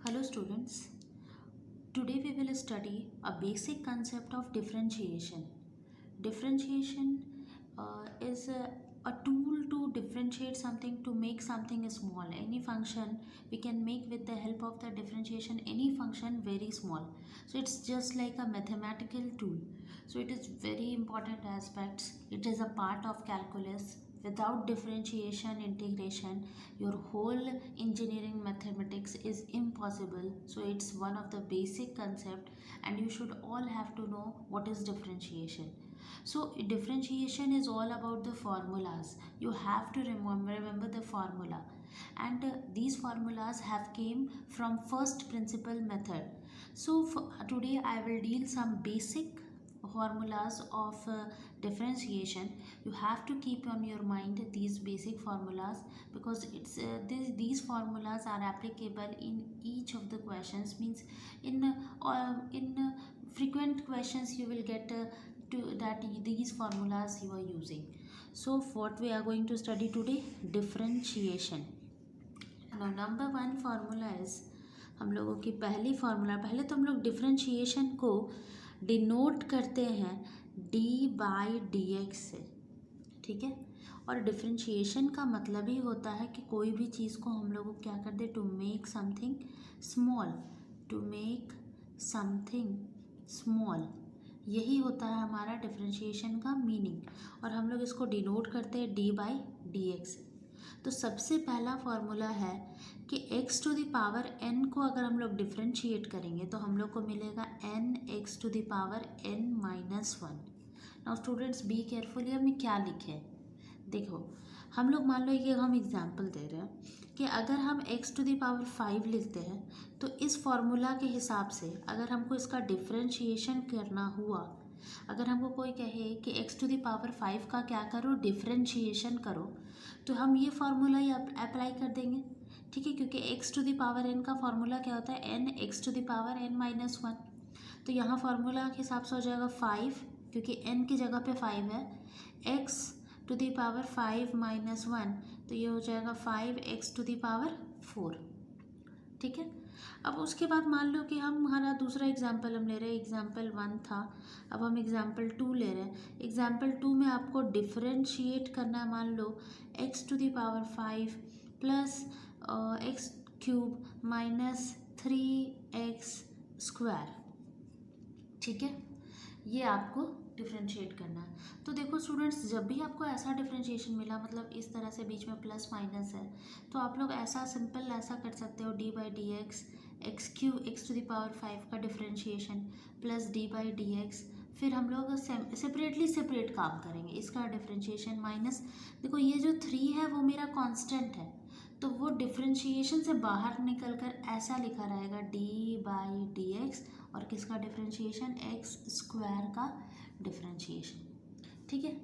Hello students, today we will study a basic concept of differentiation. Differentiation is a tool to differentiate something, to make something small. Any function we can make with the help of the differentiation, any function very small. So it's just like a mathematical tool. So it is very important aspects. It is a part of calculus. Without differentiation integration, your whole engineering mathematics is impossible. So it's one of the basic concept, and you should all have to know what is differentiation. So differentiation is all about the formulas. You have to remember the formula, and these formulas have came from first principle method. So today I will deal some basic formulas of differentiation. You have to keep on your mind these basic formulas, because these formulas are applicable in each of the questions. Means in frequent questions you will get to that these formulas you are using. So what we are going to study today, differentiation. Now number one formula is, हम लोगों की पहली formula, पहले तो हम लोग differentiation को denote करते हैं डी बाई डी एक्स से, ठीक है। और डिफरेंशिएशन का मतलब ही होता है कि कोई भी चीज़ को हम लोग क्या कर दे, to make something small, to make something small, यही होता है हमारा डिफरेंशिएशन का मीनिंग। और हम लोग इसको डिनोट करते हैं डी बाई डी एक्स। तो सबसे पहला फॉर्मूला है कि x to the power n को अगर हम लोग डिफ्रेंशिएट करेंगे तो हम लोग को मिलेगा n x to the power n minus one. Now students be carefully, हमें क्या लिखे हैं, देखो हम लोग मान लो ये हम एग्जांपल दे रहे हैं कि अगर हम x टू द पावर 5 लिखते हैं तो इस फॉर्मूला के हिसाब से अगर हमको इसका डिफ्रेंशिएशन करना हुआ, अगर हमको कोई कहे कि x टू द पावर 5 का क्या करो, डिफ्रेंशिएशन करो, तो हम ये फार्मूला ही अप्लाई कर देंगे, ठीक है। क्योंकि x to the power n का फार्मूला क्या होता है, n x to the power n minus one. तो यहाँ फार्मूला के हिसाब से हो जाएगा 5, क्योंकि n की जगह पे 5 है, x to the power 5 minus one, तो ये हो जाएगा 5x टू द पावर 4, ठीक है। अब उसके बाद मान लो कि हम हमारा दूसरा एग्जाम्पल हम ले रहे हैं, एग्जाम्पल 1 था, अब हम एग्जाम्पल 2 ले रहे हैं। एग्जाम्पल 2 में आपको डिफरेंशिएट करना है, मान लो x to the power 5 plus x cube minus 3x square, ठीक है, ये आपको डिफरेंशिएट करना है। तो देखो स्टूडेंट्स, जब भी आपको ऐसा डिफरेंशिएशन मिला, मतलब इस तरह से बीच में प्लस माइनस है, तो आप लोग ऐसा सिंपल ऐसा कर सकते हो, d by d x, x q x to the power 5 का differentiation plus d by d x. फिर हम लोग सेपरेट काम करेंगे, इसका डिफरेंशिएशन माइनस, देखो ये जो 3 है वो मेरा कांस्टेंट है, तो वो डिफरेंशिएशन से बाहर निकल कर ऐसा लिखा रहेगा डी बाई डी एक्स, और किसका डिफरेंशिएशन, एक्स स्क्वायर का डिफरेंशिएशन, ठीक है।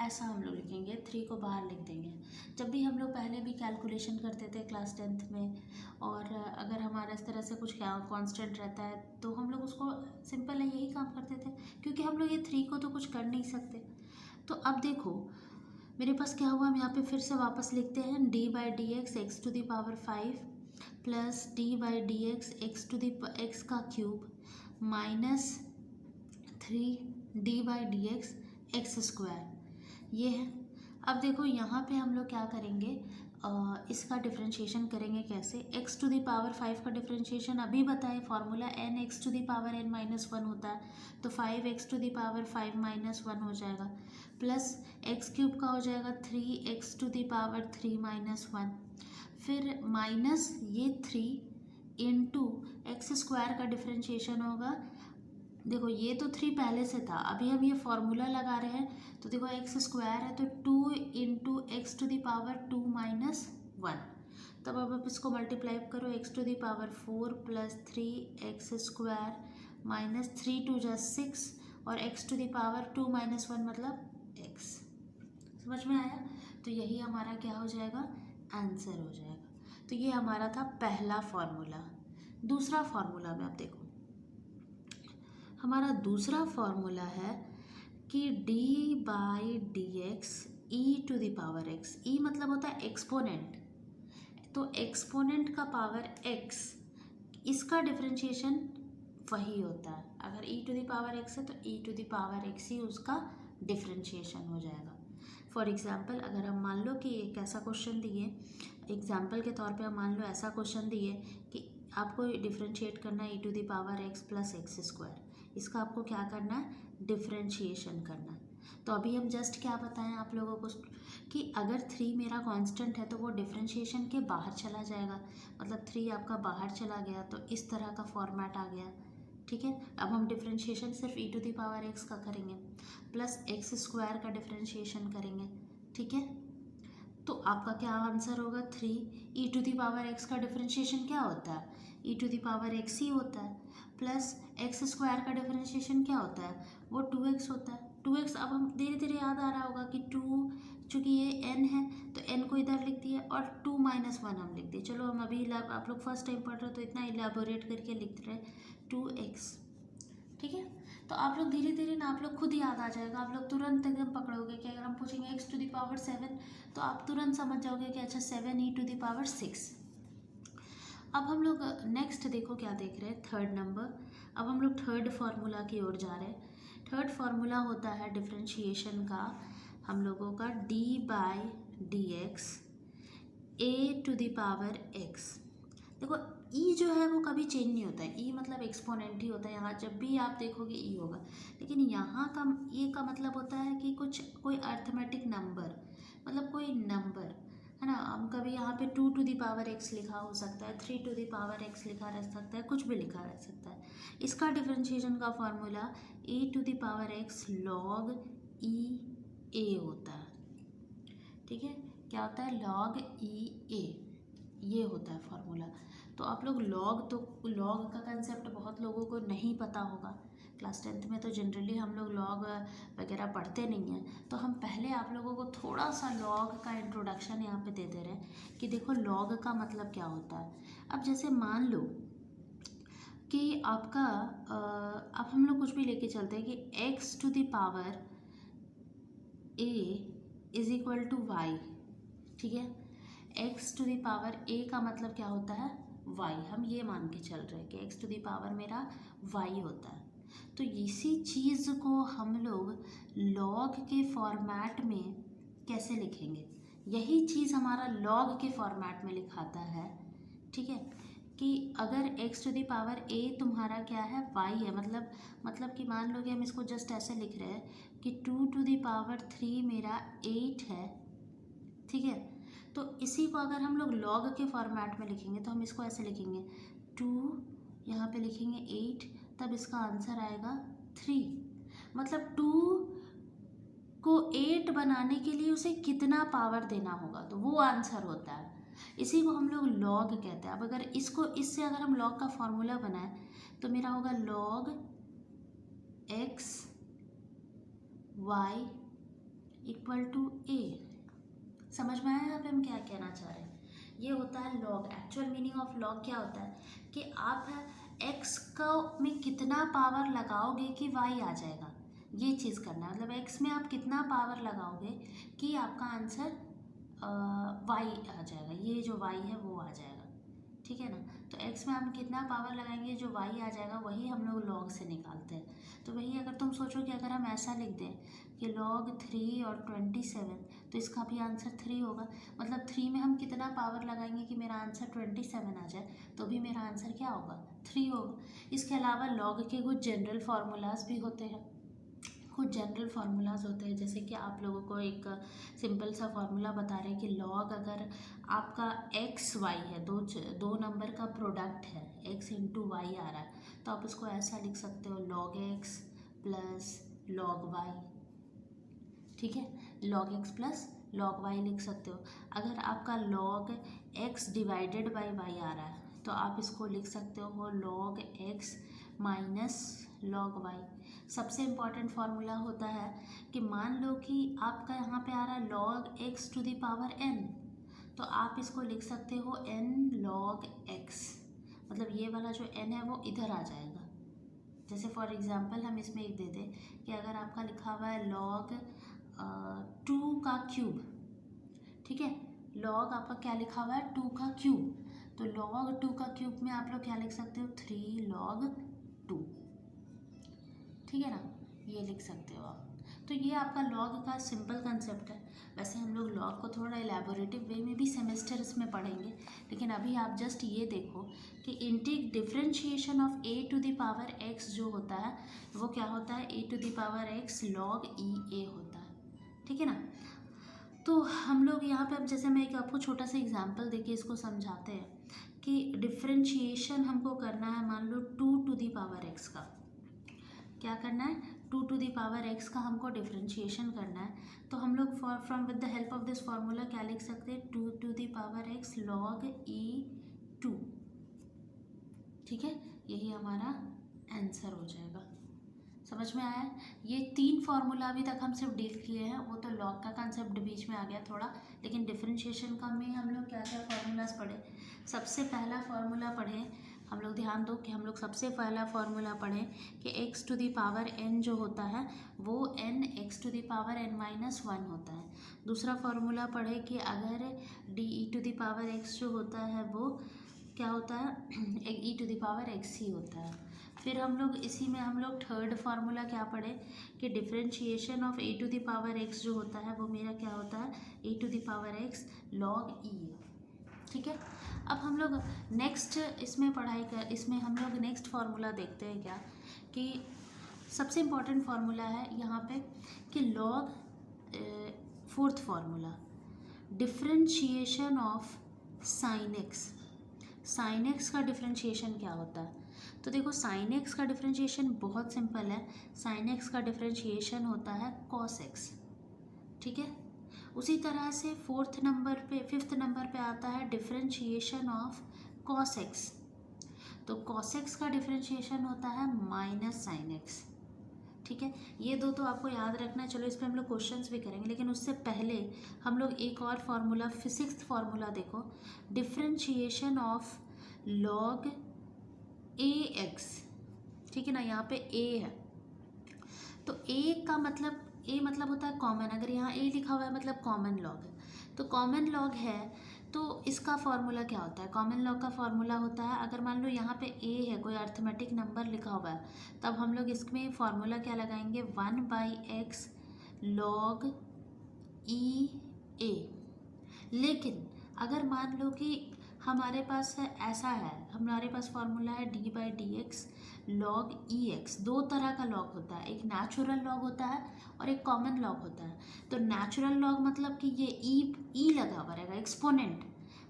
ऐसा हम लोग लिखेंगे, 3 को बाहर लिख देंगे। जब भी हम लोग पहले भी कैलकुलेशन करते थे क्लास 10th में, और अगर हमारा इस तरह से कुछ कांस्टेंट रहता है तो हम लोग उसको सिंपल है यही काम करते थे, क्योंकि हम लोग ये 3 को तो कुछ कर नहीं सकते। तो अब देखो मेरे पास क्या हुआ, हम यहाँ पे फिर से वापस लिखते हैं d by d x x to the power 5 plus d by d x x to the x का cube minus 3 d by d x x square, ये है। अब देखो यहाँ पे हम लोग क्या करेंगे, इसका डिफरेंशिएशन करेंगे कैसे, x टू द पावर 5 का डिफरेंशिएशन अभी बताए, formula n x to the power n minus one होता है, तो 5x to the power 5 minus one हो जाएगा, प्लस एक्स क्यूब का हो जाएगा 3x to the power 3 minus one, फिर माइनस ये 3 इंटू एक्स स्क्वायर का डिफरेंशिएशन होगा। देखो ये तो 3 पहले से था, अभी हम ये फॉर्मूला लगा रहे हैं, तो देखो एक्स स्क्वायर है तो 2 into x to the power 2 minus one, तब अब आप इसको मल्टीप्लाई करो, x to the power 4 plus 3x square minus 3 टू जा 6, और x to the power 2 minus one मतलब x, समझ में आया। तो यही हमारा क्या हो जाएगा, आंसर हो जाएगा। तो ये हमारा था पहला फॉर्मूला। दूसरा फॉर्मूला में आप देखो, हमारा दूसरा फॉर्मूला है कि d by d x e to the power x, e मतलब होता है एक्सपोनेंट, तो एक्सपोनेंट का पावर x इसका डिफरेंशिएशन वही होता है। अगर e to the power x है तो e to the power x ही उसका डिफरेंशिएशन हो जाएगा। फॉर एग्जाम्पल अगर हम मान लो कि एक ऐसा क्वेश्चन दिए, एग्जाम्पल के तौर पे हम मान लो ऐसा क्वेश्चन दिए कि आपको डिफरेंशिएट करना है e to the power x plus x square, इसका आपको क्या करना है, डिफरेंशिएशन करना है। तो अभी हम जस्ट क्या बताएं आप लोगों को कि अगर 3 मेरा कांस्टेंट है तो वो डिफरेंशिएशन के बाहर चला जाएगा, मतलब 3 आपका बाहर चला गया तो इस तरह का फॉर्मेट आ गया। ठीक है, अब हम डिफरेंशिएशन सिर्फ e to the power x का करेंगे, प्लस एक्स स्क्वायर का डिफरेंशिएशन करेंगे। ठीक है, तो आपका क्या आंसर होगा, 3 e to the power x का डिफरेंशिएशन क्या होता है, e to the power x ही होता है, प्लस एक्स स्क्वायर का डिफरेंशिएशन क्या होता है, वो 2x होता है। 2x अब हम धीरे धीरे याद आ रहा होगा कि 2, चूँकि ये n है तो n को इधर लिख दिए और 2 - 1 हम लिख दिए। चलो हम अभी आप लोग फर्स्ट टाइम पढ़ रहे हो तो इतना इलेबोरेट करके लिख रहे हैं 2x। ठीक है, तो आप लोग धीरे धीरे ना आप लोग खुद याद आ जाएगा, आप लोग तुरंत एकदम पकड़ोगे कि अगर हम पूछेंगे x टू द पावर 7 तो आप तुरंत समझ जाओगे कि अच्छा 7 e टू द पावर 6। अब हम लोग नेक्स्ट देखो क्या देख रहे हैं, थर्ड नंबर। अब हम लोग थर्ड फार्मूला की ओर जा रहे हैं। थर्ड फार्मूला होता है डिफरेंशिएशन का हम लोगों का d/dx a to the power x। देखो ई जो है वो कभी चेंज नहीं होता है, ई मतलब एक्सपोनेंट ही होता है, यहाँ जब भी आप देखोगे ई होगा। लेकिन यहाँ का ये का मतलब होता है कि कोई अर्थमेटिक नंबर, मतलब कोई नंबर है ना। हम कभी यहाँ पे 2 टू द पावर x लिखा हो सकता है, 3 टू द पावर x लिखा रह सकता है, कुछ भी लिखा रह सकता है। इसका डिफरेंशिएशन का formula a to the power x log e a होता है। ठीक है, क्या होता है, log e a, ये होता है फॉर्मूला। तो आप लोग लॉग का कंसेप्ट बहुत लोगों को नहीं पता होगा, क्लास 10th में तो जनरली हम लोग लॉग वगैरह पढ़ते नहीं हैं। तो हम पहले आप लोगों को थोड़ा सा लॉग का इंट्रोडक्शन यहाँ पे दे दे रहे हैं कि देखो लॉग का मतलब क्या होता है। अब जैसे मान लो कि आपका अब हम लोग कुछ भी लेके चलते हैं कि x to the power a is equal to y. ठीक है, x to the power a का मतलब क्या होता है, y। हम ये मान के चल रहे हैं कि x टू द पावर मेरा y होता है। तो इसी चीज़ को हम लोग लॉग के फॉर्मेट में कैसे लिखेंगे, यही चीज़ हमारा लॉग के फॉर्मेट में लिखाता है। ठीक है, कि अगर x to the power a तुम्हारा क्या है, y है, मतलब कि मान लो कि हम इसको जस्ट ऐसे लिख रहे हैं कि 2 टू द पावर 3 मेरा 8 है। ठीक है, तो इसी को अगर हम लोग लॉग के फॉर्मेट में लिखेंगे तो हम इसको ऐसे लिखेंगे 2, यहाँ पे लिखेंगे 8, तब इसका आंसर आएगा 3। मतलब 2 को 8 बनाने के लिए उसे कितना पावर देना होगा, तो वो आंसर होता है। इसी को हम लोग लॉग कहते हैं। अब अगर इससे अगर हम लॉग का फॉर्मूला बनाएं तो मेरा होगा log x y equal to a। समझ में आया यहाँ पे हम क्या कहना चाह रहे हैं, ये होता है log. Actual meaning of log क्या होता है कि आप x का में कितना पावर लगाओगे कि y आ जाएगा, ये चीज़ करना है। मतलब x में आप कितना पावर लगाओगे कि आपका आंसर y आ जाएगा, ये जो y है वो आ जाएगा। ठीक है ना, तो x में हम कितना पावर लगाएंगे जो y आ जाएगा वही हम लोग log से निकालते हैं। तो वही अगर तुम सोचो कि अगर हम ऐसा लिख दें कि log 3 और 27 तो इसका भी आंसर 3 होगा। मतलब 3 में हम कितना पावर लगाएंगे कि मेरा आंसर 27 आ जाए तो भी मेरा आंसर क्या होगा, 3 होगा। इसके अलावा log के कुछ जनरल फार्मूलाज भी होते हैं, जैसे कि आप लोगों को एक सिंपल सा फार्मूला बता रहे हैं कि लॉग अगर आपका एक्स वाई है, दो नंबर का प्रोडक्ट है, x इंटू वाई आ रहा है, तो आप उसको ऐसा लिख सकते हो log x plus log y। ठीक है, log x plus log y लिख सकते हो। अगर आपका log x divided by y आ रहा है तो आप इसको लिख सकते हो log x minus log y। सबसे इम्पॉर्टेंट फार्मूला होता है कि मान लो कि आपका यहाँ पे आ रहा है log x to the power n, तो आप इसको लिख सकते हो n log x। मतलब ये वाला जो n है वो इधर आ जाएगा। जैसे फॉर एग्जांपल हम इसमें एक दे दें कि अगर आपका लिखा हुआ है log 2 का क्यूब। ठीक है, log आपका क्या लिखा हुआ है, 2 का क्यूब, तो log 2 का क्यूब में आप लोग क्या लिख सकते हो, 3 log 2, ठीक है ना, ये लिख सकते हो आप। तो ये आपका लॉग का सिंपल कंसेप्ट है। वैसे हम लोग लॉग को थोड़ा इलेबोरेटिव वे में भी सेमेस्टर्स में पढ़ेंगे, लेकिन अभी आप जस्ट ये देखो कि इंटीग differentiation of a to the power x जो होता है वो क्या होता है, a to the power x log e a होता है, ठीक है ना। तो हम लोग यहाँ पे अब जैसे मैं एक आपको छोटा सा एग्जांपल देके इसको समझाते हैं कि डिफरेंशिएशन हमको करना है, मान लो 2 टू द पावर x का, क्या करना है, 2 टू द पावर x का हमको डिफरेंशिएशन करना है। तो हम लोग from with the help of this formula क्या लिख सकते हैं, 2 to the power x log e2, ठीक है, यही हमारा आंसर हो जाएगा। समझ में आया है? ये 3 फार्मूला अभी तक हम सिर्फ डील किए हैं, वो तो लॉग का कंसेप्ट बीच में आ गया थोड़ा, लेकिन डिफरेंशिएशन का में हम लोग क्या क्या फार्मूलाज पढ़े। सबसे पहला फार्मूला पढ़े हम लोग, ध्यान दो कि हम लोग सबसे पहला फार्मूला पढ़ें कि x to the power n जो होता है वो n x to the power n-1 होता है। दूसरा फार्मूला पढ़े कि अगर d e to the power x जो होता है वो क्या होता है, e to the power x ही होता है। फिर हम लोग इसी में हम लोग थर्ड फार्मूला क्या पढ़े कि differentiation of a to the power x जो होता है वो मेरा क्या होता है, a to the power x log e, ठीक है। अब हम लोग नेक्स्ट इसमें पढ़ाई कर, इसमें हम लोग नेक्स्ट फार्मूला देखते हैं क्या, कि सबसे इम्पॉर्टेंट फार्मूला है यहाँ पे कि log, fourth formula, differentiation of sine x. Sine x का डिफरेंशिएशन क्या होता है, तो देखो साइन एक्स का डिफरेंशिएशन बहुत सिंपल है, साइन एक्स का डिफरेंशिएशन होता है कॉस एक्स, ठीक है। उसी तरह से फिफ्थ नंबर पे आता है डिफरेंशिएशन ऑफ कॉस एक्स, तो कॉस एक्स का डिफरेंशिएशन होता है माइनस साइन एक्स, ठीक है। ये दो तो आपको याद रखना है, चलो इस पर हम लोग क्वेश्चंस भी करेंगे, लेकिन उससे पहले हम लोग एक और फार्मूला, सिक्स्थ फार्मूला देखो, differentiation of log A x, ठीक है ना, यहाँ पे ए है, तो ए का मतलब, ए मतलब होता है कॉमन, अगर यहाँ ए लिखा हुआ है मतलब कॉमन लॉग है, तो कॉमन लॉग है तो इसका फार्मूला क्या होता है, कॉमन लॉग का फार्मूला होता है, अगर मान लो यहाँ पे ए है, कोई अर्थमेटिक नंबर लिखा हुआ है, तब हम लोग इसमें फार्मूला क्या लगाएंगे, 1/x log ई ए। लेकिन अगर मान लो कि हमारे पास है, ऐसा है, हमारे पास फार्मूला है d/dx log ई एक्स। दो तरह का लॉग होता है, एक नेचुरल लॉग होता है और एक कॉमन लॉग होता है। तो नेचुरल लॉग मतलब कि ये ई लगा हुआ रहेगा, एक्सपोनेंट,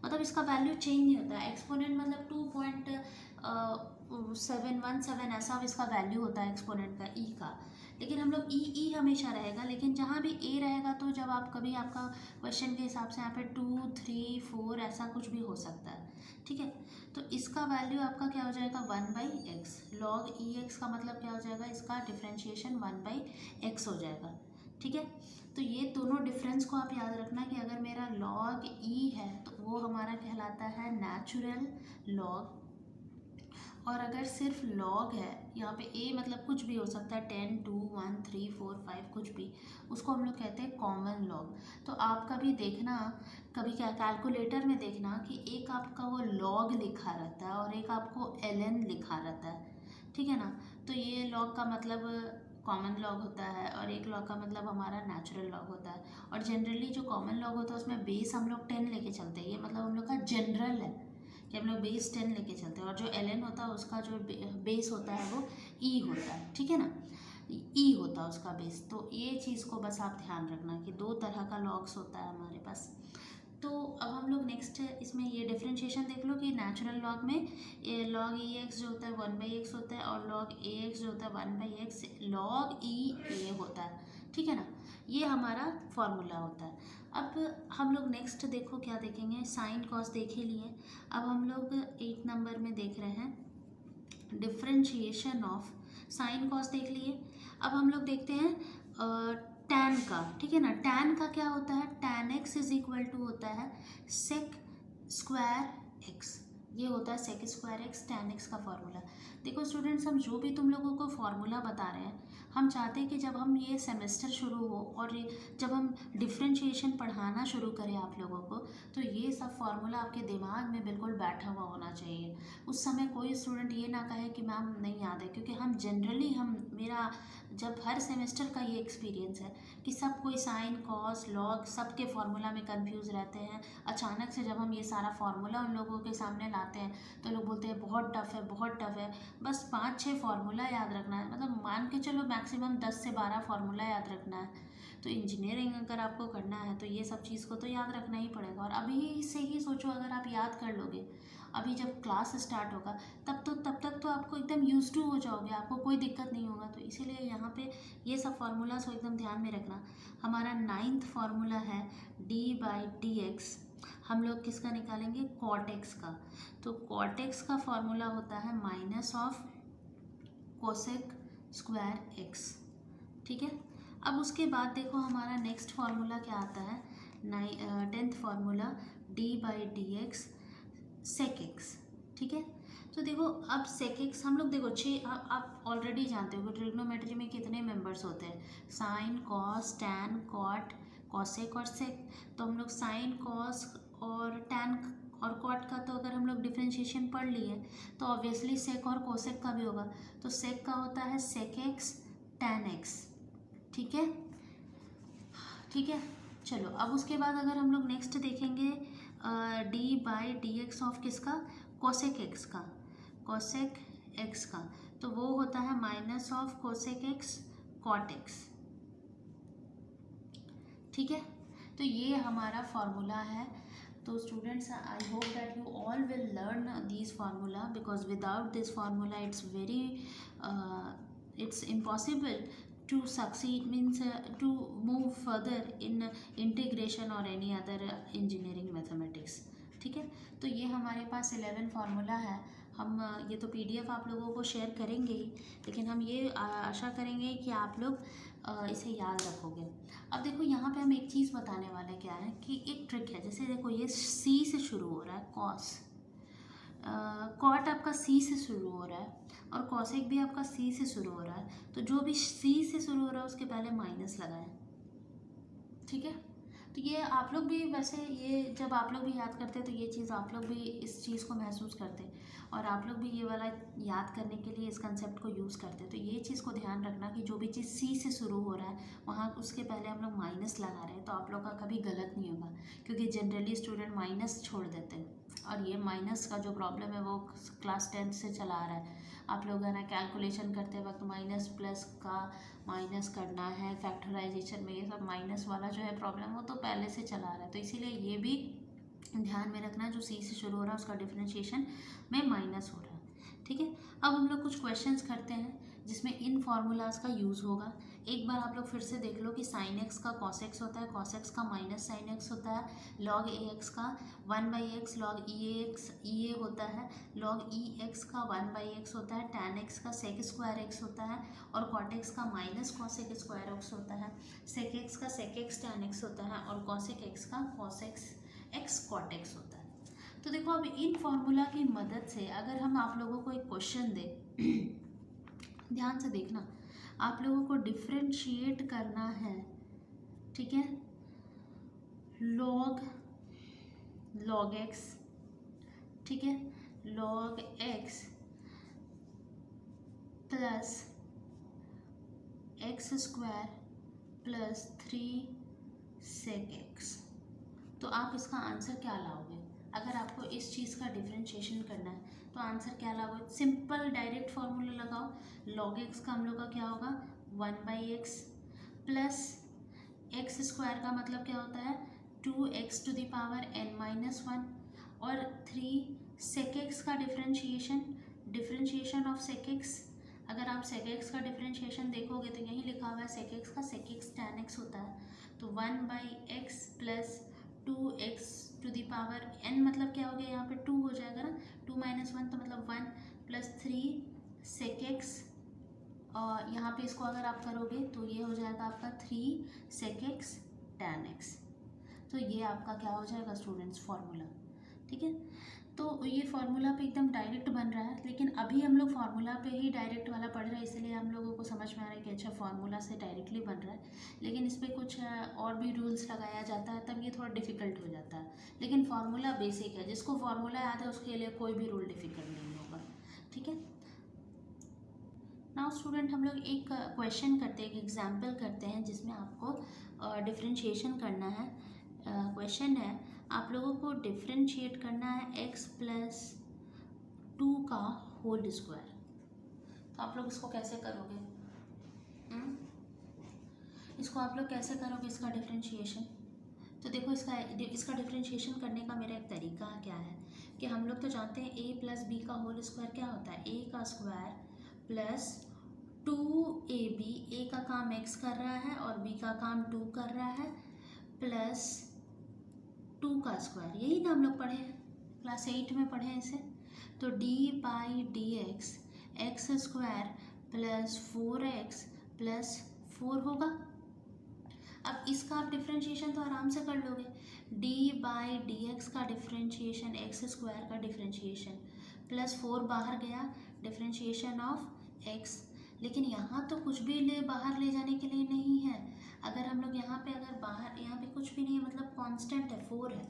मतलब इसका वैल्यू चेंज नहीं होता है, एक्सपोनेंट मतलब 2.717 ऐसा इसका वैल्यू होता है एक्सपोनेंट का, ई का। लेकिन हम लोग ई हमेशा रहेगा, लेकिन जहाँ भी ए रहेगा तो जब आप कभी आपका क्वेश्चन के हिसाब से यहाँ पे 2, 3, 4 ऐसा कुछ भी हो सकता है, ठीक है। तो इसका वैल्यू आपका क्या हो जाएगा, 1/x log ई एक्स का मतलब क्या हो जाएगा, इसका डिफरेंशिएशन 1/x हो जाएगा, ठीक है। तो ये दोनों डिफरेंस को आप याद रखना कि अगर मेरा log ई है तो वो हमारा कहलाता है नेचुरल लॉग, और अगर सिर्फ लॉग है, यहाँ पे a मतलब कुछ भी हो सकता है, 10, 2, 1, 3, 4, 5 कुछ भी, उसको हम लोग कहते हैं कॉमन लॉग। तो आप कभी देखना, कभी क्या कैलकुलेटर में देखना कि एक आपका वो लॉग लिखा रहता है और एक आपको ln लिखा रहता है, ठीक है ना। तो ये लॉग का मतलब कॉमन लॉग होता है और एक लॉग का मतलब हमारा नेचुरल लॉग होता है। और जनरली जो कॉमन लॉग होता है उसमें बेस हम लोग 10 लेके चलते हैं, ये मतलब हम लोग का जनरल है कि हम लोग बेस 10 लेके चलते हैं, और जो ln होता है उसका जो बेस होता है वो ई होता है, ठीक है ना, ई होता है उसका बेस। तो ये चीज़ को बस आप ध्यान रखना कि दो तरह का लॉग्स होता है हमारे पास। तो अब हम लोग नेक्स्ट इसमें ये डिफरेंशिएशन देख लो कि नेचुरल लॉग में ये लॉग ई एक्स जो होता है 1/x होता है, और लॉग ए एक्स जो होता है 1/x log ई ए होता है, ठीक है ना। ये हमारा फॉर्मूला होता है। अब हम लोग नेक्स्ट देखो क्या देखेंगे, साइन कॉस देख ही लिए। अब हम लोग 8 नंबर में देख रहे हैं डिफरेंशिएशन ऑफ साइन कॉस देख लिए। अब हम लोग देखते हैं टैन का, ठीक है ना। टैन का क्या होता है, tan x is equal to होता है सेक स्क्वायर एक्स, ये होता है sec square x tan x का फॉर्मूला। देखो स्टूडेंट्स, हम जो भी तुम लोगों को फॉर्मूला बता रहे हैं, हम चाहते हैं कि जब हम ये सेमेस्टर शुरू हो और जब हम डिफ्रेंशिएशन पढ़ाना शुरू करें आप लोगों को, तो ये सब फॉर्मूला आपके दिमाग में बिल्कुल बैठा हुआ होना चाहिए। उस समय कोई स्टूडेंट ये ना कहे कि मैम नहीं याद है, क्योंकि हम जनरली मेरा जब हर सेमेस्टर का ये एक्सपीरियंस है कि सब कोई साइन कॉस लॉग सब के फार्मूला में कंफ्यूज रहते हैं। अचानक से जब हम ये सारा फार्मूला उन लोगों के सामने लाते हैं तो लोग बोलते हैं बहुत टफ है, बहुत टफ है। बस 5-6 फार्मूला याद रखना है, मतलब मान के चलो मैक्सिमम 10 से 12 फार्मूला याद रखना है। तो इंजीनियरिंग अगर आपको करना है तो ये सब चीज़ को तो याद रखना ही पड़ेगा। और अभी से ही सोचो, अगर आप याद कर लोगे, अभी जब क्लास स्टार्ट होगा तब तक तो आपको एकदम यूज टू हो जाओगे, आपको कोई दिक्कत नहीं होगा। तो इसीलिए यहाँ पे ये सब फार्मूलाज को एकदम ध्यान में रखना। हमारा 9th फार्मूला है d/dx। हम लोग किसका निकालेंगे? कॉट एक्स का। तो कॉट एक्स का फॉर्मूला होता है minus of cosec square x. ठीक है। अब उसके बाद देखो हमारा नेक्स्ट फार्मूला क्या आता है, 10th फार्मूला d/dx सेक एक्स। ठीक है। तो देखो अब सेक एक्स हम लोग देखो आप ऑलरेडी जानते हो ट्रिग्नोमेट्री में कितने मेंबर्स होते हैं, sine cos tan cot cosec और सेक। तो हम लोग साइन कॉस और टैन और कॉट का तो अगर हम लोग डिफ्रेंशिएशन पढ़ लिए तो ऑब्वियसली सेक और कोसेक का भी होगा। तो सेक का होता है सेक एक्स टैन एक्स। ठीक है, ठीक है। चलो अब उसके बाद अगर हम लोग नेक्स्ट देखेंगे d/dx ऑफ किसका? कोसेक एक्स का। कोसेक एक्स का तो वो होता है minus of cosec x cot x. ठीक है। तो ये हमारा फॉर्मूला है। तो students, I hope that you all will learn this formula, because without this formula it's impossible to succeed, means to move further in integration or any other engineering mathematics। ठीक है। तो ये हमारे पास 11 फार्मूला है। हम ये तो PDF आप लोगों को शेयर करेंगे ही, लेकिन हम ये आशा करेंगे कि आप लोग इसे याद रखोगे। अब देखो यहाँ पे हम एक चीज़ बताने वाले क्या है कि एक ट्रिक है। जैसे देखो ये C से शुरू हो रहा है, कॉस, कॉट आपका C से शुरू हो रहा है और कॉसेक भी आपका C से शुरू हो रहा है। तो जो भी C से शुरू हो रहा है उसके पहले माइनस लगाएं। ठीक है। तो ये आप लोग भी वैसे, ये जब आप लोग भी याद करते हैं तो ये चीज़ आप लोग भी इस चीज़ को महसूस करते हैं और आप लोग भी ये वाला याद करने के लिए इस कंसेप्ट को यूज़ करते हैं। तो ये चीज़ को ध्यान रखना कि जो भी चीज़ C से शुरू हो रहा है वहाँ उसके पहले हम लोग माइनस लगा रहे हैं, तो आप लोग का कभी गलत नहीं होगा, क्योंकि जनरली स्टूडेंट माइनस छोड़ देते हैं। और ये माइनस का जो प्रॉब्लम है वो क्लास 10th से चला आ रहा है। आप लोग है ना कैलकुलेशन करते वक्त माइनस प्लस का माइनस करना है, फैक्टराइजेशन में ये सब माइनस वाला जो है प्रॉब्लम वो तो पहले से चला आ रहा है। तो इसीलिए ये भी ध्यान में रखना, जो C से शुरू हो रहा है उसका डिफरेंशिएशन में माइनस हो रहा है। ठीक है। अब हम लोग कुछ क्वेश्चंस करते हैं जिसमें इन फार्मूलाज का यूज़ होगा। एक बार आप लोग फिर से देख लो कि साइन एक्स का कॉस एक्स होता है, कॉस एक्स का माइनस साइन एक्स होता है, लॉग ए एक्स का 1/x लॉग ई ए होता है, लॉग ई एक्स का 1/x होता है, टैन एक्स का सेक स्क्वायर एक्स होता है और कॉट एक्स का माइनस कॉसेक स्क्वायर एक्स होता है, सेक एक्स का सेक एक्स टैन एक्स होता है और कॉसेक एक्स का कॉस एक्स कॉट एक्स होता है। तो देखो अब इन फॉर्मूला की मदद से अगर हम आप लोगों को एक क्वेश्चन दें, ध्यान से देखना, आप लोगों को डिफ्रेंशिएट करना है। ठीक है। लॉग एक्स, ठीक है, log x plus x square plus 3 sec x. तो आप इसका आंसर क्या लाओगे? अगर आपको इस चीज़ का डिफरेंशिएशन करना है तो आंसर क्या लाओगे? सिंपल डायरेक्ट फार्मूला लगाओ। लॉग एक्स का हम लोग का क्या होगा? 1/x प्लस एक्स स्क्वायर का मतलब क्या होता है? 2x to the power n-1 और 3 सेक एक्स का डिफरेंशिएशन ऑफ सेक एक्स। अगर आप सेक एक्स का डिफरेंशिएशन देखोगे तो यही लिखा हुआ है सेक एक्स का सेक एक्स टैन एक्स होता है। तो 1/x plus 2x to the power n मतलब क्या हो गया यहाँ पे 2 हो जाएगा ना, 2 - 1 तो मतलब 1 प्लस 3 सेक एक्स, और यहाँ पे इसको अगर आप करोगे तो ये हो जाएगा आपका 3 सेक एक्स टैन एक्स। तो ये आपका क्या हो जाएगा स्टूडेंट्स? फॉर्मूला। ठीक है। तो ये फार्मूला पे एकदम डायरेक्ट बन रहा है, लेकिन अभी हम लोग फार्मूला पे ही डायरेक्ट वाला पढ़ रहे हैं, इसलिए हम लोगों को समझ में आ रहा है कि अच्छा फार्मूला से डायरेक्टली बन रहा है। लेकिन इस पर कुछ और भी रूल्स लगाया जाता है, तब ये थोड़ा डिफिकल्ट हो जाता है। लेकिन फार्मूला बेसिक है, जिसको फार्मूला याद है उसके लिए कोई भी रूल डिफिकल्ट नहीं होगा। ठीक है। नाउ स्टूडेंट, हम लोग एक क्वेश्चन करते हैं, एक एग्जाम्पल करते हैं जिसमें आपको डिफ्रेंशिएशन करना है। क्वेश्चन है, आप लोगों को डिफ्रेंशिएट करना है x प्लस 2 का होल स्क्वायर। तो आप लोग इसको कैसे करोगे? इसको आप लोग कैसे करोगे इसका डिफ्रेंशिएशन? तो देखो, इसका डिफ्रेंशिएशन करने का मेरा एक तरीका क्या है कि हम लोग तो जानते हैं a प्लस बी का होल स्क्वायर क्या होता है, a का स्क्वायर प्लस 2ab। a का काम x कर रहा है और b का काम 2 कर रहा है, प्लस 2 का स्क्वायर। यही ना हम लोग पढ़े हैं, क्लास 8 में पढ़े हैं इसे। तो d by d x, x square plus 4x plus 4 होगा। अब इसका आप डिफ्रेंशिएशन तो आराम से कर लोगे। d बाई डी एक्स का डिफ्रेंशिएशन, एक्स स्क्वायर का डिफ्रेंशिएशन, प्लस 4 बाहर गया, डिफ्रेंशिएशन ऑफ x। लेकिन यहाँ तो कुछ भी बाहर ले जाने के लिए नहीं है। अगर हम लोग यहाँ पे अगर बाहर, यहाँ पे कुछ भी नहीं है, मतलब कांस्टेंट है, 4 है।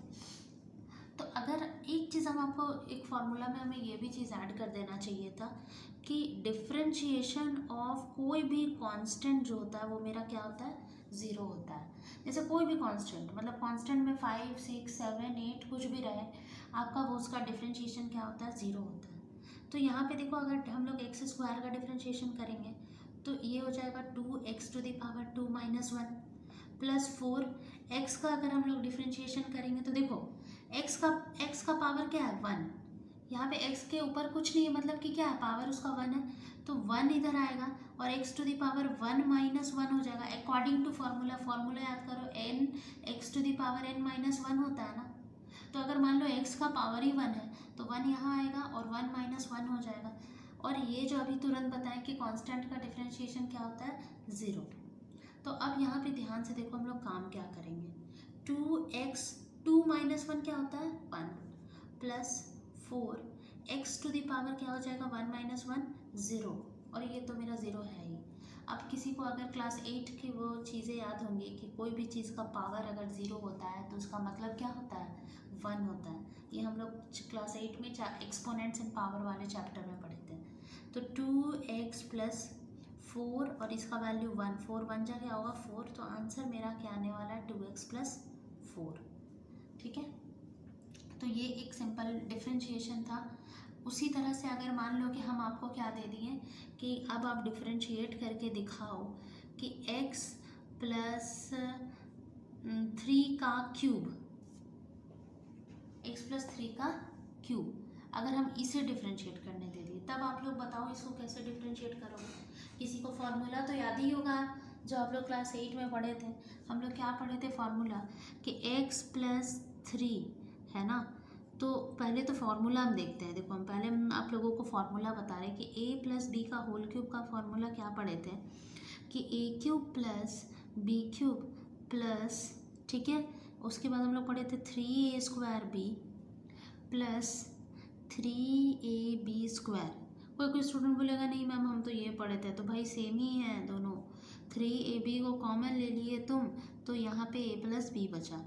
तो अगर एक चीज़ हम आपको एक फार्मूला में हमें ये भी चीज़ ऐड कर देना चाहिए था कि डिफ्रेंशिएशन ऑफ कोई भी कांस्टेंट जो होता है वो मेरा क्या होता है, 0 होता है। जैसे कोई भी कांस्टेंट, मतलब कांस्टेंट में 5, 6, 7, 8 कुछ भी रहे, आपका वो उसका डिफ्रेंशिएशन क्या होता है, 0 होता है। तो यहाँ पे देखो, अगर हम लोग एक्स स्क्वायर का डिफ्रेंशिएशन करेंगे तो ये हो जाएगा 2x⁻2 - 1 प्लस 4x का अगर हम लोग डिफ्रेंशिएशन करेंगे तो देखो x का पावर क्या है, 1। यहाँ पे x के ऊपर कुछ नहीं है, मतलब कि क्या है, पावर उसका 1 है, तो 1 इधर आएगा और x⁻1 - 1 हो जाएगा अकॉर्डिंग टू फार्मूला याद करो, n x⁻n - 1 होता है ना। तो अगर मान लो x का पावर ही 1 है तो 1 यहाँ आएगा और 1 - 1 हो जाएगा। और ये जो अभी तुरंत बताएं कि कांस्टेंट का डिफ्रेंशिएशन क्या होता है, 0। तो अब यहाँ पे ध्यान से देखो, हम लोग काम क्या करेंगे। 2 - 1 क्या होता है, 1 plus 4x to the power क्या हो जाएगा, 1 - 1 0। और ये तो मेरा 0 है ही। अब किसी को अगर क्लास 8 की वो चीज़ें याद होंगी कि कोई भी चीज़ का पावर अगर 0 होता है तो उसका मतलब क्या होता है, 1 होता है। ये हम लोग क्लास 8 में एक्सपोनेंट्स एंड पावर वाले चैप्टर में पढ़े थे। तो 2x प्लस 4 और इसका वैल्यू 1, 4 1 जा क्या होगा, 4। तो आंसर मेरा क्या आने वाला है, 2x प्लस 4। ठीक है। तो ये एक सिंपल डिफ्रेंशिएशन था। उसी तरह से अगर मान लो कि हम आपको क्या दे दिए कि अब आप डिफ्रेंशिएट करके दिखाओ कि x प्लस 3 का क्यूब, x प्लस 3 का क्यूब, अगर हम इसे डिफ्रेंशिएट करने दे दिए, तब आप लोग बताओ इसको कैसे डिफ्रेंशिएट करोगे। किसी को फार्मूला तो याद ही होगा जो आप लोग क्लास 8 में पढ़े थे। हम लोग क्या पढ़े थे, फार्मूला कि x प्लस 3 है ना। तो पहले तो फार्मूला हम देखते हैं। देखो, हम आप लोगों को फार्मूला बता रहे हैं कि a प्लस बी का होल क्यूब का फार्मूला क्या पढ़े थे कि a³ प्लस b³ प्लस, ठीक है, उसके बाद हम लोग पढ़े थे 3a² प्लस 3ab²। कोई स्टूडेंट बोलेगा नहीं मैम हम तो ये पढ़े थे, तो भाई सेम ही है दोनों। 3ab को कॉमन ले लिए तुम, तो यहाँ पे a प्लस बी बचा,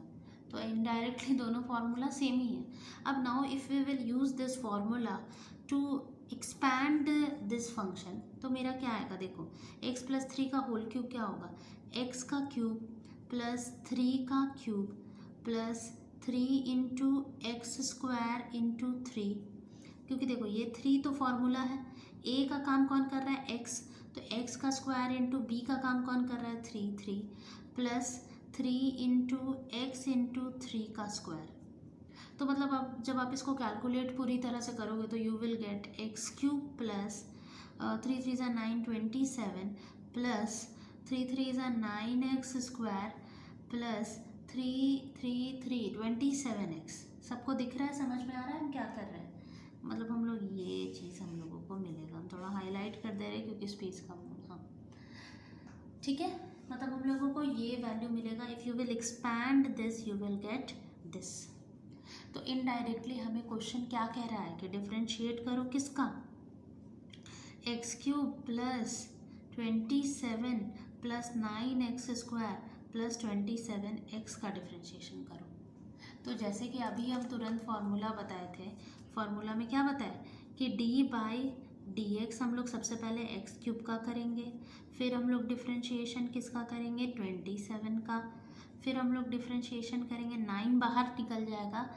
तो इनडायरेक्टली दोनों फार्मूला सेम ही है। अब now if we will use this formula to expand this function, तो मेरा क्या आएगा, देखो x प्लस 3 का होल क्यूब क्या होगा, x का क्यूब प्लस 3 का cube plus 3 into x² into 3। क्योंकि देखो ये 3 तो फार्मूला है, a का काम कौन कर रहा है, x, तो x का स्क्वायर इंटू b का काम कौन कर रहा है, 3 प्लस 3 इंटू एक्स इंटू 3 का स्क्वायर। तो मतलब अब जब आप इसको कैलकुलेट पूरी तरह से करोगे तो you will get x³ plus 3 3 ज़ा 9 27 प्लस 3 3 ज़ा 9x² प्लस 3 3 3 27x। सबको दिख रहा है, समझ में आ रहा है हम क्या कर रहे हैं। मतलब हम लोग ये चीज़ हम लोगों को मिलेगा, हम थोड़ा हाईलाइट कर दे रहे हैं क्योंकि स्पेस कम हो। हाँ ठीक है, मतलब हम लोगों को ये वैल्यू मिलेगा। If you will expand this you will get this. तो इनडायरेक्टली हमें क्वेश्चन क्या कह रहा है कि डिफ्रेंशिएट करो किसका, x³ plus 27 plus 9x² plus 27x का डिफ्रेंशिएशन करो। तो जैसे कि अभी हम तुरंत फार्मूला बताए थे, फार्मूला में क्या बताया कि d/dx हम लोग सबसे पहले x³ का करेंगे, फिर हम लोग डिफ्रेंशिएशन किसका करेंगे 27 का, फिर हम लोग डिफ्रेंशिएशन करेंगे 9 बाहर निकल जाएगा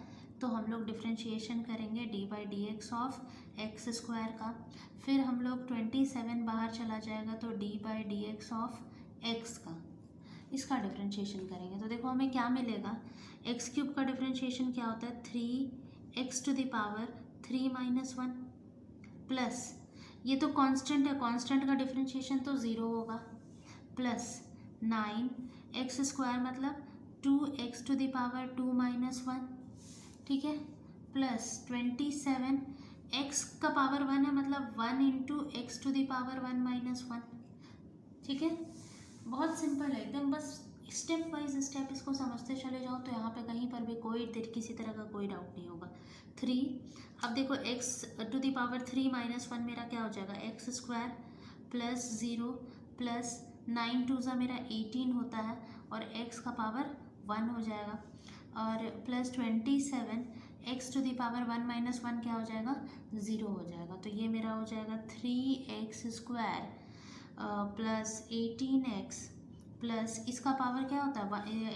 तो हम लोग डिफ्रेंशिएशन करेंगे d/dx ऑफ x² का, फिर हम लोग 27 बाहर चला जाएगा तो d/dx ऑफ x का, इसका डिफ्रेंशिएशन करेंगे। तो देखो हमें क्या मिलेगा, x³ का डिफ्रेंशिएशन क्या होता है 3x³ 3 - 1 प्लस ये तो कांस्टेंट है, कांस्टेंट का डिफ्रेंशिएशन तो 0 होगा, प्लस 9x² मतलब 2x² 1, ठीक है, प्लस 27 x का पावर 1 है मतलब 1 × x⁻1 - 1, ठीक है। बहुत सिंपल है एकदम, बस स्टेप बाइज स्टेप इसको समझते चले जाओ तो यहाँ पे कहीं पर भी किसी तरह का कोई डाउट नहीं होगा। 3, अब देखो x⁻³ - 1 मेरा क्या हो जाएगा x² प्लस 0 प्लस 9 2 ज़ा मेरा 18 होता है और x का पावर 1 हो जाएगा, और प्लस 27 x⁻1 - 1 क्या हो जाएगा 0 हो जाएगा। तो ये मेरा हो जाएगा 3x² प्लस 18x प्लस इसका पावर क्या होता है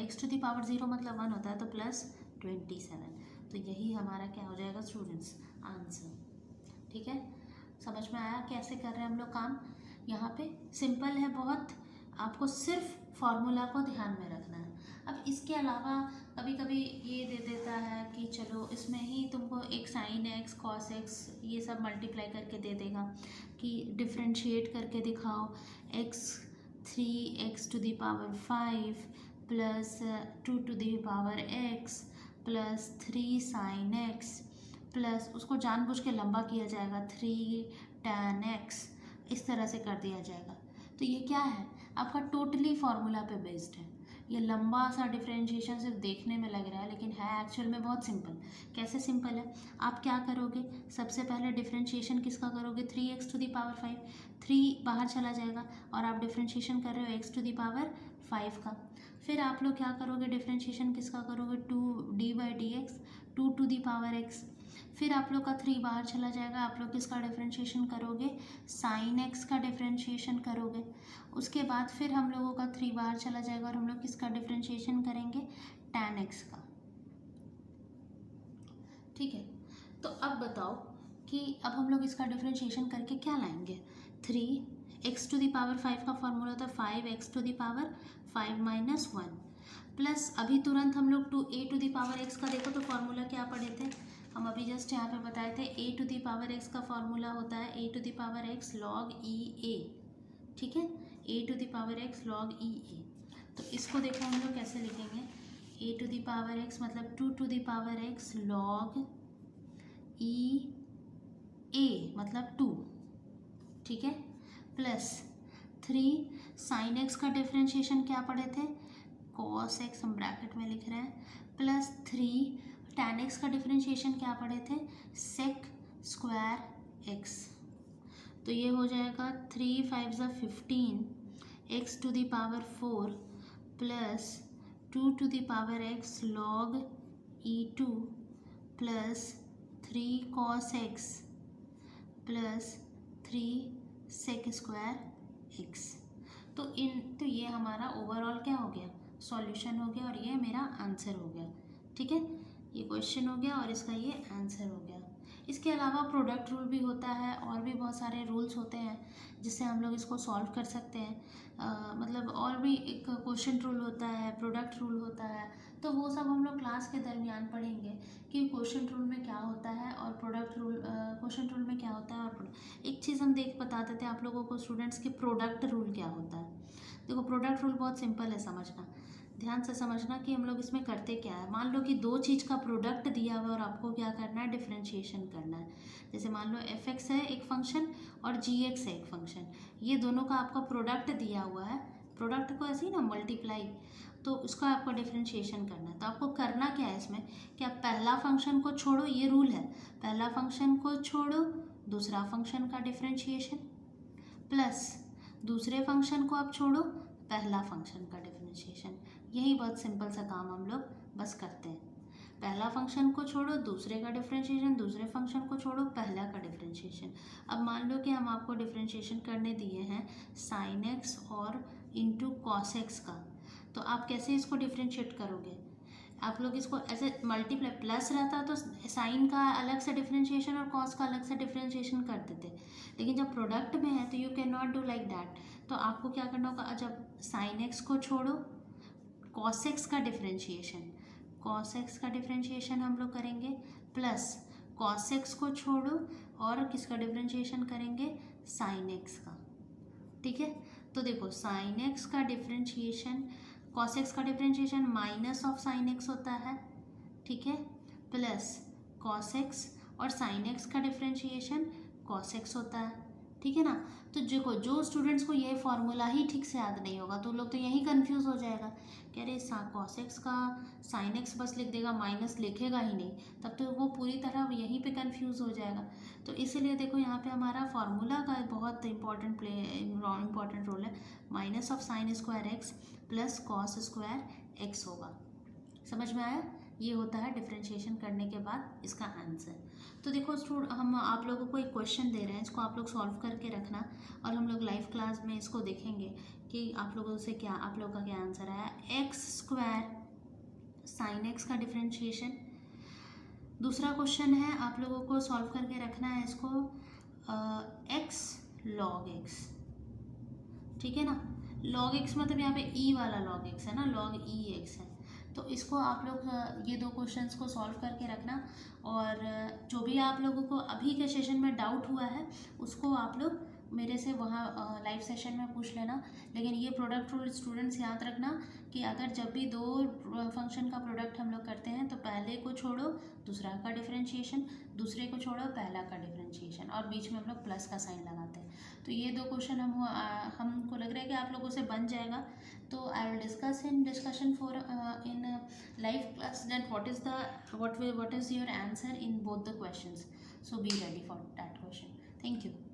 x⁻0 मतलब 1 होता है तो प्लस 27। तो यही हमारा क्या हो जाएगा स्टूडेंट्स आंसर, ठीक है। समझ में आया कैसे कर रहे हैं हम लोग काम, यहाँ पे सिंपल है बहुत, आपको सिर्फ फार्मूला को ध्यान में रखना है। अब इसके अलावा कभी कभी ये दे देता है कि चलो इसमें ही तुमको एक sin x cos x ये सब मल्टीप्लाई करके दे देगा कि डिफ्रेंशिएट करके दिखाओ x3x⁵ plus 2x plus 3 sin x plus उसको जानबूझ के लंबा किया जाएगा 3 tan x, इस तरह से कर दिया जाएगा। तो ये क्या है आपका टोटली फार्मूला पे बेस्ड है। ये लंबा सा डिफरेंशिएशन सिर्फ देखने में लग रहा है लेकिन है एक्चुअल में बहुत सिंपल। कैसे सिंपल है, आप क्या करोगे सबसे पहले डिफरेंशिएशन किसका करोगे 3x⁵, 3 बाहर चला जाएगा और आप डिफरेंशिएशन कर रहे हो x⁵ का, फिर आप लोग क्या करोगे डिफरेंशिएशन किसका करोगे 2d/dx 2x, फिर आप लोग का 3 बाहर चला जाएगा, आप लोग किसका डिफरेंशिएशन करोगे sin x का डिफरेंशिएशन करोगे, उसके बाद फिर हम लोगों का 3 बाहर चला जाएगा और हम लोग किसका डिफरेंशिएशन करेंगे tan x का, ठीक है। तो अब बताओ कि अब हम लोग इसका डिफरेंशिएशन करके क्या लाएंगे 3x⁵ का फॉर्मूला था 5x⁵ - 1 प्लस अभी तुरंत हम लोग a⁴x का देखो तो फॉर्मूला क्या पढ़े थे हम अभी जस्ट यहाँ पे बताए थे a⁴x का फॉर्मूला होता है a⁴x log e_a, ठीक है a⁴x log e_a। तो इसको देखो हम लोग कैसे लिखेंगे a⁴x मतलब 2⁴x log e_a मतलब 2, ठीक है, प्लस 3 sin x का डिफरेंशिएशन क्या पढ़े थे cos x, हम ब्रैकेट में लिख रहे हैं, प्लस 3 tan x का डिफरेंशिएशन क्या पढ़े थे sec² x। तो ये हो जाएगा 3 5 ज़ा 15 x⁴ plus 2⁴x log e2 plus 3 cos x plus 3 sec² x। तो ये हमारा ओवरऑल क्या हो गया सॉल्यूशन हो गया और ये मेरा आंसर हो गया, ठीक है। ये क्वेश्चन हो गया और इसका ये आंसर हो गया। इसके अलावा प्रोडक्ट रूल भी होता है और भी बहुत सारे रूल्स होते हैं जिससे हम लोग इसको सॉल्व कर सकते हैं। मतलब और भी एक क्वेश्चन रूल होता है, प्रोडक्ट रूल होता है, तो वो सब हम लोग क्लास के दरमियान पढ़ेंगे कि क्वेश्चन रूल में क्या होता है और प्रोडक्ट रूल क्वेश्चन रूल में क्या होता है। और एक चीज़ हम बता देते हैं आप लोगों को स्टूडेंट्स कि प्रोडक्ट रूल क्या होता है। देखो प्रोडक्ट रूल बहुत सिंपल है समझना, ध्यान से समझना कि हम लोग इसमें करते क्या है। मान लो कि दो चीज़ का प्रोडक्ट दिया हुआ है और आपको क्या करना है डिफरेंशिएशन करना है। जैसे मान लो f(x) है एक फंक्शन और g(x) है एक फंक्शन, ये दोनों का आपका प्रोडक्ट दिया हुआ है। प्रोडक्ट को ऐसे ही ना मल्टीप्लाई तो उसका आपको डिफ्रेंशिएशन करना है। तो आपको करना क्या है इसमें कि आप पहला फंक्शन को छोड़ो, ये रूल है, पहला फंक्शन को छोड़ो, दूसरा फंक्शन का डिफ्रेंशिएशन, प्लस दूसरे फंक्शन को आप छोड़ो, पहला फंक्शन का डिफ्रेंशिएशन। यही बहुत सिंपल सा काम हम लोग बस करते हैं। पहला फंक्शन को छोड़ो, दूसरे का डिफ्रेंशिएशन, दूसरे फंक्शन को छोड़ो, पहला का डिफ्रेंशिएशन। अब मान लो कि हम आपको डिफ्रेंशिएशन करने दिए हैं साइन एक्स और इंटू कॉस एक्स का, तो आप कैसे इसको डिफ्रेंशिएट करोगे? आप लोग इसको ऐसे मल्टीप्लाई, प्लस रहता तो साइन का अलग से डिफ्रेंशिएशन और कॉस का अलग से डिफ्रेंशिएशन कर देते, लेकिन जब प्रोडक्ट में है तो you can not do like that. तो आपको क्या करना होगा, जब साइन एक्स को छोड़ो, कॉस एक्स का डिफ्रेंशिएशन, कॉस एक्स का डिफ्रेंशिएशन हम लोग करेंगे, प्लस कॉस एक्स को छोड़ो और किसका डिफ्रेंशिएशन करेंगे, साइन एक्स का। ठीक है, तो देखो साइन एक्स का डिफ्रेंशिएशन, कॉस एक्स का differentiation minus of sine x होता है, ठीक है, प्लस कॉस एक्स और साइन एक्स का डिफ्रेंशिएशन कॉस एक्स होता है, ठीक है ना। तो देखो जो स्टूडेंट्स को ये फॉर्मूला ही ठीक से याद नहीं होगा तो लोग तो यही कंफ्यूज हो जाएगा कि अरे कॉस एक्स का साइन एक्स बस लिख देगा, माइनस लिखेगा ही नहीं, तब तो वो पूरी तरह यहीं पे कंफ्यूज हो जाएगा। तो इसीलिए देखो यहाँ पे हमारा फार्मूला का बहुत इंपॉर्टेंट रोल है, minus of sine square x plus cos square x होगा। समझ में आया? ये होता है डिफ्रेंशिएशन करने के बाद इसका आंसर। तो देखो स्टूडेंट, हम आप लोगों को एक क्वेश्चन दे रहे हैं, इसको आप लोग सॉल्व करके रखना और हम लोग लाइव क्लास में इसको देखेंगे कि आप लोगों से क्या, आप लोगों का क्या आंसर आया। एक्स स्क्वायर साइन एक्स का डिफ्रेंशिएशन। दूसरा क्वेश्चन है, आप लोगों को सॉल्व करके रखना है इसको, एक्स लॉग एक्स, ठीक है ना। लॉग एक्स मतलब यहाँ पे ई वाला लॉग एक्स है ना, लॉग ई एक्स है। तो इसको आप लोग ये दो क्वेश्चंस को सॉल्व करके रखना और जो भी आप लोगों को अभी के सेशन में डाउट हुआ है उसको आप लोग मेरे से वहाँ लाइव सेशन में पूछ लेना। लेकिन ये प्रोडक्ट रूल स्टूडेंट्स याद रखना कि अगर जब भी दो फंक्शन का प्रोडक्ट हम लोग करते हैं तो पहले को छोड़ो दूसरा का डिफ्रेंशिएशन, दूसरे को छोड़ो पहला का डिफ्रेंशिएशन और बीच में हम लोग प्लस का साइन लगाते हैं। तो ये दो क्वेश्चन हमको लग रहा है कि आप लोगों से बन जाएगा। तो I will discuss in discussion for in live class that what is your answer in both the questions, so be ready for that question. Thank you.